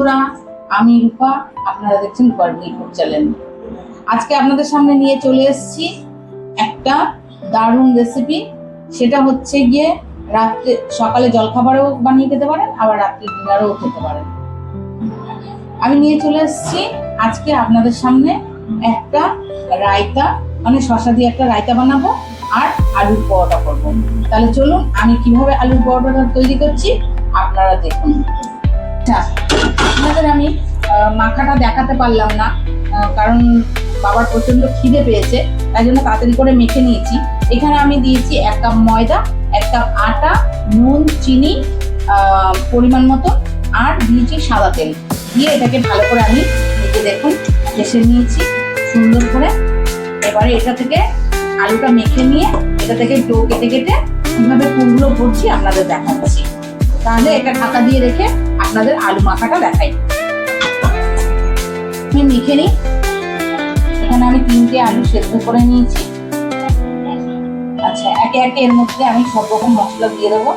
বন্ধুরা, আমি রূপা, আপনারা দেখছেন রূপার ফুড চ্যানেল। আজকে আপনাদের সামনে নিয়ে চলে এসেছি একটা দারুণ রেসিপি। সেটা হচ্ছে গিয়ে রাত্রে সকালে জলখাবারেও বানিয়ে খেতে পারেন, আবার রাত্রে ডিনারেও খেতে পারেন। আমি নিয়ে চলে এসেছি আজকে আপনাদের সামনে একটা রায়তা, মানে শসা দিয়ে একটা রায়তা বানাবো আর আলুর পরোটা করবো। তাহলে চলুন আমি কিভাবে আলুর পরোটাটা তৈরি করছি আপনারা দেখুন। আপনাদের আমি মাখাটা দেখাতে পারলাম না, কারণ বাবার প্রচন্ড খিদে পেয়েছে, তাই জন্য তাড়াতাড়ি করে মেখে নিয়েছি। এখানে আমি দিয়েছি 1 কাপ ময়দা, 1 কাপ আটা, নুন, চিনি পরিমাণ মতো, আর দিয়েছি সাদা তেল দিয়ে এটাকে ভালো করে আমি দেখুন ঘেষে নিয়েছি সুন্দর করে। এবারে এটা থেকে আলুটা মেখে নিয়ে এটা থেকে ডো কেটে কেটে কিভাবে পুরগুলো ভরছি আপনাদের দেখাচ্ছি। তাহলে এটা ঢাকা দিয়ে রেখে আপনাদের আলু মাখাটা দেখাই। আমি মেখে নিই। এখানে আমি 3টে আলু সেদ্ধ করে নিয়েছি। আচ্ছা, একে একে এর মধ্যে আমি সব রকম মশলা দিয়ে দেবো।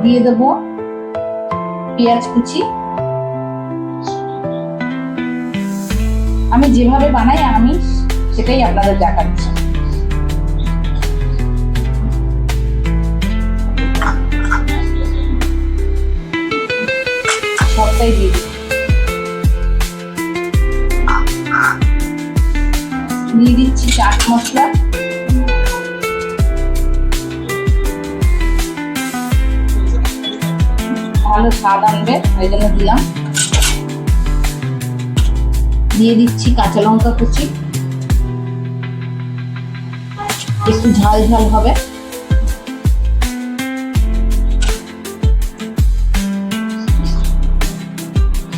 দিয়ে দেবো পেঁয়াজ কুচি। আমি যেভাবে বানাই আমি সেটাই আপনাদের দেখাচ্ছি। সবটাই দিয়ে দিচ্ছি চাট মশলা, ভালো স্বাদ আনবে ওই জন্য দিলাম। দিয়ে দিচ্ছি কাঁচা লঙ্কা কুচি, একটু ঝাল ঝাল হবে।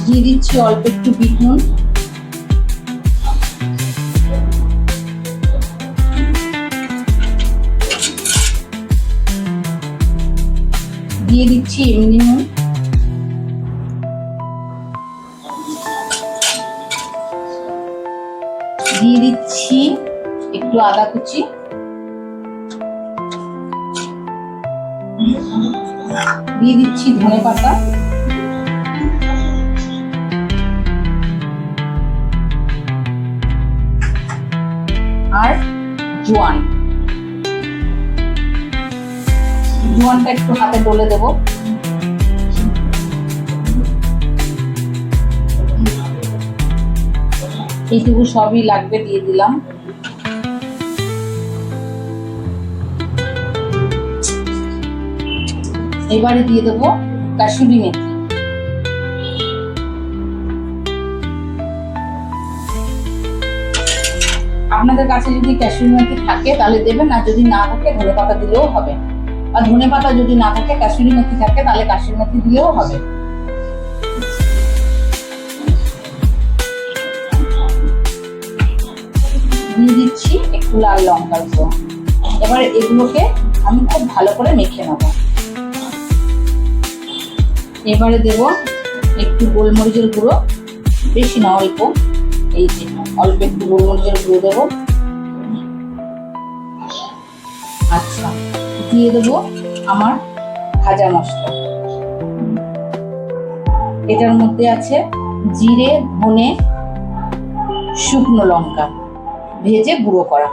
দিয়ে দিচ্ছি অল্প একটু বিট নুন, দিয়ে দিচ্ছি এমনি নুন, দিয়ে দিচ্ছি একটু আদা কুচি, দিয়ে দিচ্ছি ধনে পাতা, আর জোয়ানটা একটু হাতে ডলে দেবো। এইটুকু সবই লাগবে, দিয়ে দিলাম। এবারে দিয়ে দেবো কাসুরি মেথি। আপনাদের কাছে যদি কাসুরি মেথি থাকে তাহলে দেবেন, আর যদি না থাকে ধনে পাতা দিলেও হবে। আর ধনে পাতা যদি না থাকে কাসুরি মেথি থাকে তাহলে কাসুরি মেথি দিলেও হবে। দিয়ে দিচ্ছি একটু লাল লঙ্কার গুঁড়ো। এবারে এগুলোকে আমি খুব ভালো করে মেখে নেব। এবারে দেব একটু গোলমরিচের গুঁড়ো, বেশি না অল্প, এই যে অল্প একটু গোলমরিচের গুঁড়ো দেবো। আচ্ছা, দিয়ে দেবো আমার ভাজা মশলা। এটার মধ্যে আছে জিরে, ধনে, শুকনো লঙ্কা ভেজে গুঁড়ো করা।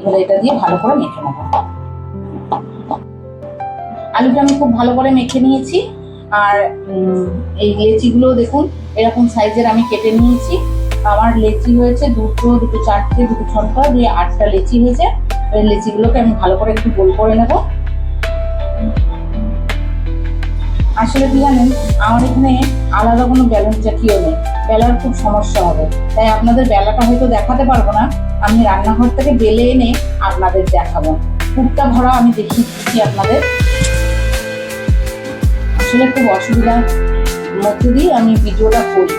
এবার এটা দিয়ে ভালো করে মেখে নেব। আলুটা আমি খুব ভালো করে মেখে নিয়েছি। আর এই লেচিগুলো দেখুন এরকম সাইজের আমি কেটে নিয়েছি। আমার লেচি হয়েছে দুটো 4টে, 2 ছটা দিয়ে 8টা লেচি হয়েছে। এই লেচিগুলোকে আমি ভালো করে একটু গোল করে নেব। আসলে কি জানেন, আমার এখানে আলাদা কোনো ব্যালেন্স জাতীয় নেই, বেলার খুব সমস্যা হবে, তাই আপনাদের বেলাটা হয়তো দেখাতে পারবো না। আমি রান্নাঘর থেকে বেলে এনে আপনাদের দেখাবো। পুরটা ভরা আমি দেখিয়ে দিচ্ছি আপনাদের। আসলে খুব অসুবিধার মধ্যে দিয়ে আমি ভিডিওটা করি,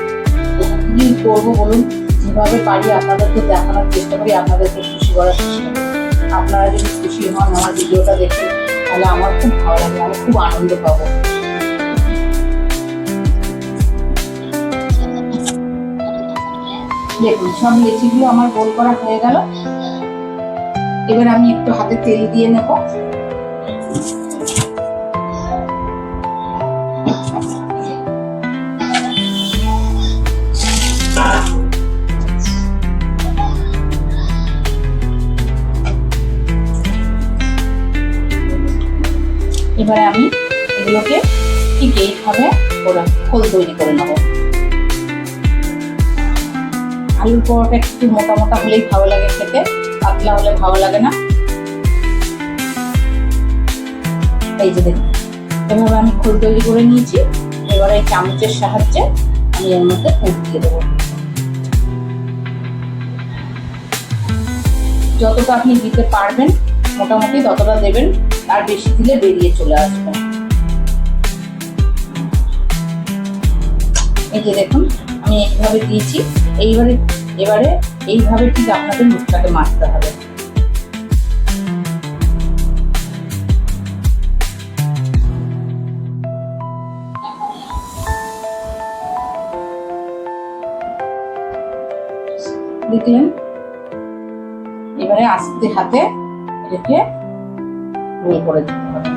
কি করবো বলুন। যেভাবে পারি আপনাদেরকে দেখানোর চেষ্টা করি, আপনাদেরকে খুশি করার চেষ্টা করি। আপনারা যদি খুশি হন আমার ভিডিওটা দেখে তাহলে আমার খুব ভালো লাগে, আমি খুব আনন্দ পাবো। দেখুন সব লেচিগুলো আমার গোল করা হয়ে গেল। এবার আমি একটু হাতে তেল দিয়ে নেব। এবারে আমি এগুলোকে ঠিক এইভাবে খোল তৈরি করে নেব। আলুর পরোটা একটু মোটা মোটা হলেই ভালো লাগে খেতে, পাতলা হলে ভালো লাগে না। এই যে দেখুন এভাবে আমি খোল তৈরি করে নিয়েছি। এবারে এই চামচের সাহায্যে আমি এর মধ্যে পুর দিয়ে দেবো। যতটা আপনি দিতে পারবেন মোটামুটি ততটা দেবেন, আর বেশি দিলে বেরিয়ে চলে আসবে। এই যে দেখুন আমি এইভাবে দিয়েছি। এবারে এইভাবে ঠিক আপনাদের মুখটাকে মারতে হবে। দেখলেন? এবারে আস্তে হাতে রেখে গোল করে দিতে হবে।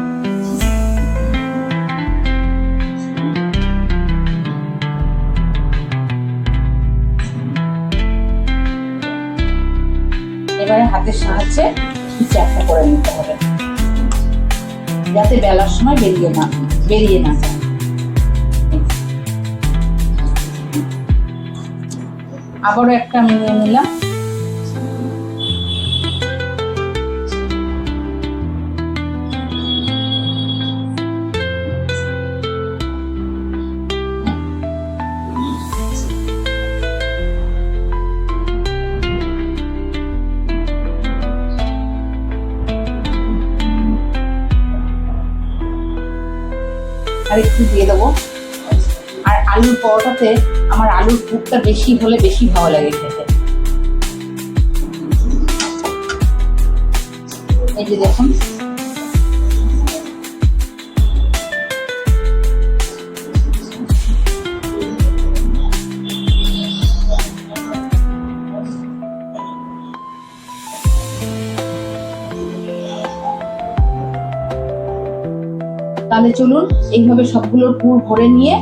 এবারে হাতের সাহায্যে চ্যাপটা করে নিতে হবে, যাতে বেলার সময় বেরিয়ে না যায়। আবারও একটা আমি নিয়ে নিলাম। আর একটু দিয়ে দেবো। আর আলুর পরোটাতে আমার আলুর পুরটা বেশি হলে বেশি ভালো লাগে খেতে। এই যে দেখুন তাহলে চলুন এইভাবে সবগুলোর পুর ভরে নিয়ে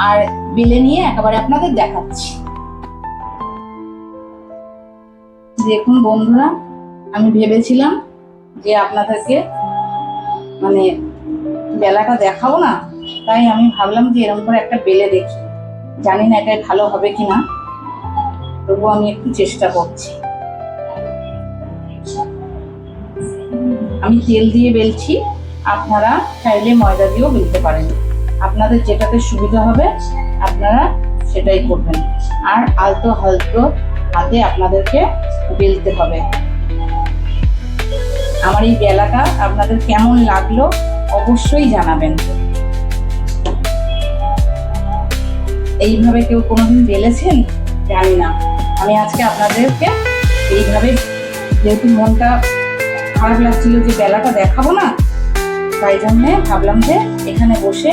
আর বেলে নিয়ে একেবারে আপনাদের দেখাচ্ছি। দেখুন বন্ধুরা, আমি ভেবেছিলাম যে আপনাদেরকে মানে বেলাটা দেখাবো না, তাই আমি ভাবলাম যে এরকম করে একটা বেলে দেখি। জানি না এটাই ভালো হবে কিনা, তবুও আমি একটু চেষ্টা করছি। আমি তেল দিয়ে বেলছি, আপনারা চাইলে ময়দা দিয়েও বেলতে পারেন। আপনাদের যেটাতে সুবিধা হবে আপনারা সেটাই করবেন। আর আলতো হালতো হাতে আপনাদেরকে বেলতে হবে। আমার এই বেলাটা আপনাদের কেমন লাগলো অবশ্যই জানাবেন। এইভাবে কেউ কোনোদিন বেলেছেন জানি না। আমি আজকে আপনাদেরকে এইভাবে, যেহেতু মনটা খারাপ লাগছিল যে বেলাটা দেখাবো না, তাই জন্যে ভাবলাম যে এখানে বসে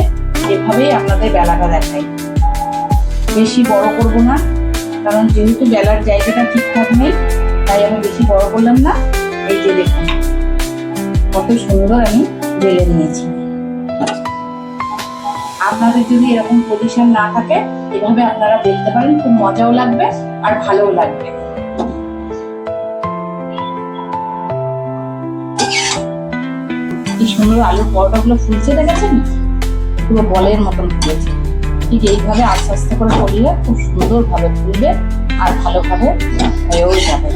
এভাবেই আপনাদের বেলাটা দেখাই। বেশি বড় করব না, কারণ যেহেতু বেলার জায়গাটা ঠিকঠাক নেই, তাই আমি বেশি বড় করলাম না। এই যে দেখুন কত সুন্দর আমি বেলে নিয়েছি। আপনাদের যদি এরকম পজিশন না থাকে এভাবে আপনারা বেলতে পারেন, খুব মজাও লাগবে আর ভালোও লাগবে। কি সুন্দর আলুর পরোটাগুলো ফুলছে দেখেছেন, পুরো বলের মতন ফুলেছে। ঠিক এইভাবে আস্তে আস্তে করে করলে খুব সুন্দরভাবে ফুলবে আর ভালোভাবে হয়েও যাবে।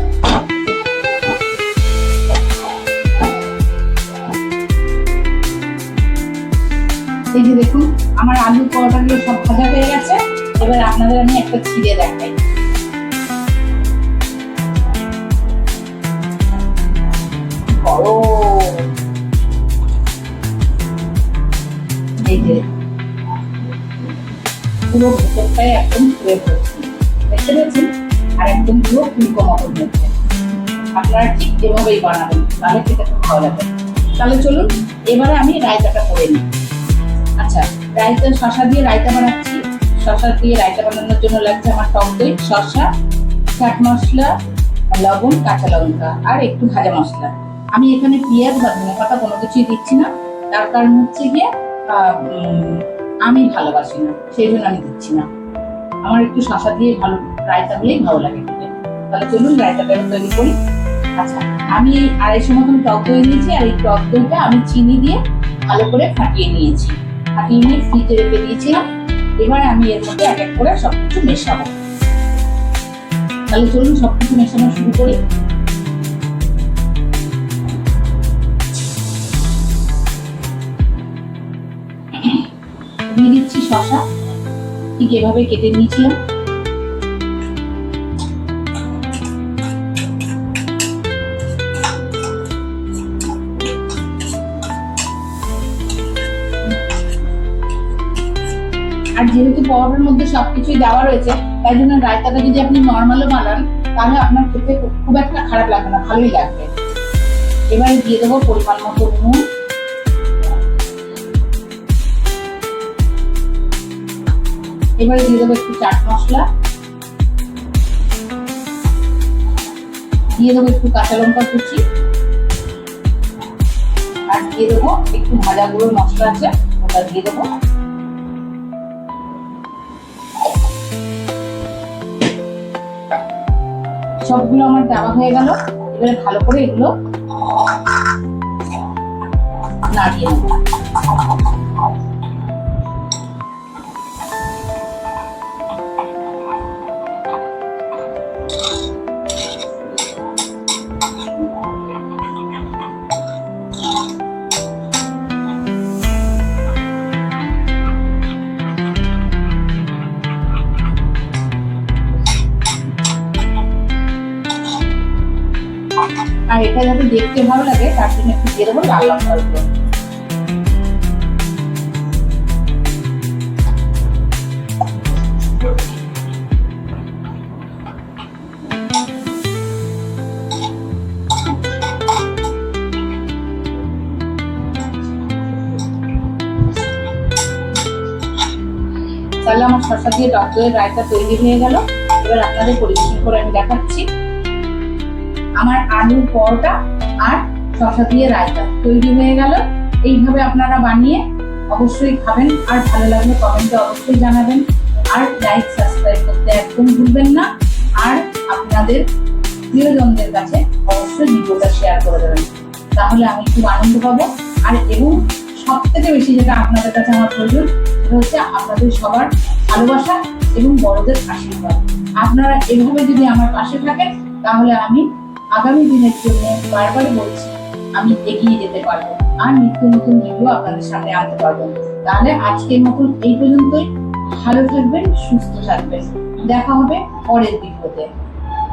এই যে দেখুন আমার আলুর পরোটাগুলো সব ভাজা হয়ে গেছে। এবার আপনাদের আমি একটা ছিঁড়ে দেখাই। এই যে পুরো ভেতরটাই একদম ফুলে পড়ছে, দেখতে পাচ্ছেন? আর একদম পুরো ফুলকো মতন হচ্ছে। আপনারা ঠিক এভাবেই বানাবেন, তাহলে খেতে খুব ভালো লাগবে। তাহলে চলুন এবারে আমি রায়তাটা করে নিই। আচ্ছা, রায়তা শসা দিয়ে রায়তা বানাচ্ছি। শসা দিয়ে রায়তা বানানোর জন্য লাগছে আমার টক দই, শসা, চাট মশলা, লবণ, কাঁচা লঙ্কা আর একটু ভাজা মশলা। আমি এখানে পেঁয়াজ বা ধনেপাতা কোনো কিছুই দিচ্ছি না, তার কারণ হচ্ছে গিয়ে আমি ভালোবাসি না, সেই জন্য আমি দিচ্ছি না। আমার একটু শসা দিয়ে ভালো রায়তা হলেই ভালো লাগে খেতে। তাহলে চলুন রায়তাটা তৈরি করি। আচ্ছা, আমি 250 মতন টক দই নিয়েছি, আর এই টক দইটা আমি চিনি দিয়ে ভালো করে ফাটিয়ে নিয়েছি। ফাটিয়ে নিয়ে ফ্রিজে রেখে দিয়েছিলাম। এবার আমি এর মধ্যে এক এক করে সবকিছু মেশাবো। তাহলে চলুন সবকিছু মেশানো শুরু করি। দিয়ে দিচ্ছি শসা, ঠিক এভাবে কেটে নিয়েছিলাম। আর যেহেতু পাউডারের মধ্যে সবকিছুই দেওয়া রয়েছে, তাই জন্য রায়তাটা যদি আপনি নর্মালও বানান তাহলে আপনার খেতে খুব একটা খারাপ লাগবে না, ভালোই লাগবে। এবারে দিয়ে দেবো পরিমাণ মতো নুন, এবারে দিয়ে দেবো একটু চাট মশলা, দিয়ে দেবো একটু কাঁচা লঙ্কা কুচি, আর দিয়ে দেবো একটু ভাজা গুঁড়ো মশলা আছে ওটা দিয়ে দেবো। সবগুলো আমার দেওয়া হয়ে গেল। এবারে ভালো করে এগুলো নাড়িয়ে নেব। আর এটা যাতে দেখতে ভালো লাগে তার জন্য একটু দিয়ে দেবো লাল লঙ্কার গুঁড়ো। তাহলে আমার শসা দিয়ে টক দইয়ের রায়তা তৈরি হয়ে গেল। এবার আপনাদের পরিবেশন করে আমি দেখাচ্ছি। আমার আলুর পরোটা আর শসা দিয়ে রায়তা তৈরি হয়ে গেল। এইভাবে আপনারা বানিয়ে অবশ্যই খাবেন, আর ভালো লাগলে কমেন্টে অবশ্যই জানাবেন। আর লাইক সাবস্ক্রাইব করতে একদম ভুলবেন না। আর আপনাদের প্রিয়জনদের কাছে অবশ্যই ভিডিওটা শেয়ার করে দেবেন, তাহলে আমি খুব আনন্দ পাবো। আর এবং সব থেকে বেশি যেটা আপনাদের কাছে আমার প্রয়োজন সেটা হচ্ছে আপনাদের সবার ভালোবাসা এবং বড়দের আশীর্বাদ। আপনারা এভাবে যদি আমার পাশে থাকেন তাহলে আমি আগামী দিনের জন্য বারবার বলছি আমি এগিয়ে যেতে পারবো, আর নিত্য নতুন ভিডিও আপনাদের সামনে আনতে পারবো। তাহলে আজকের মতন এই পর্যন্তই। ভালো থাকবেন, সুস্থ থাকবেন, দেখা হবে পরের ভিডিওতে।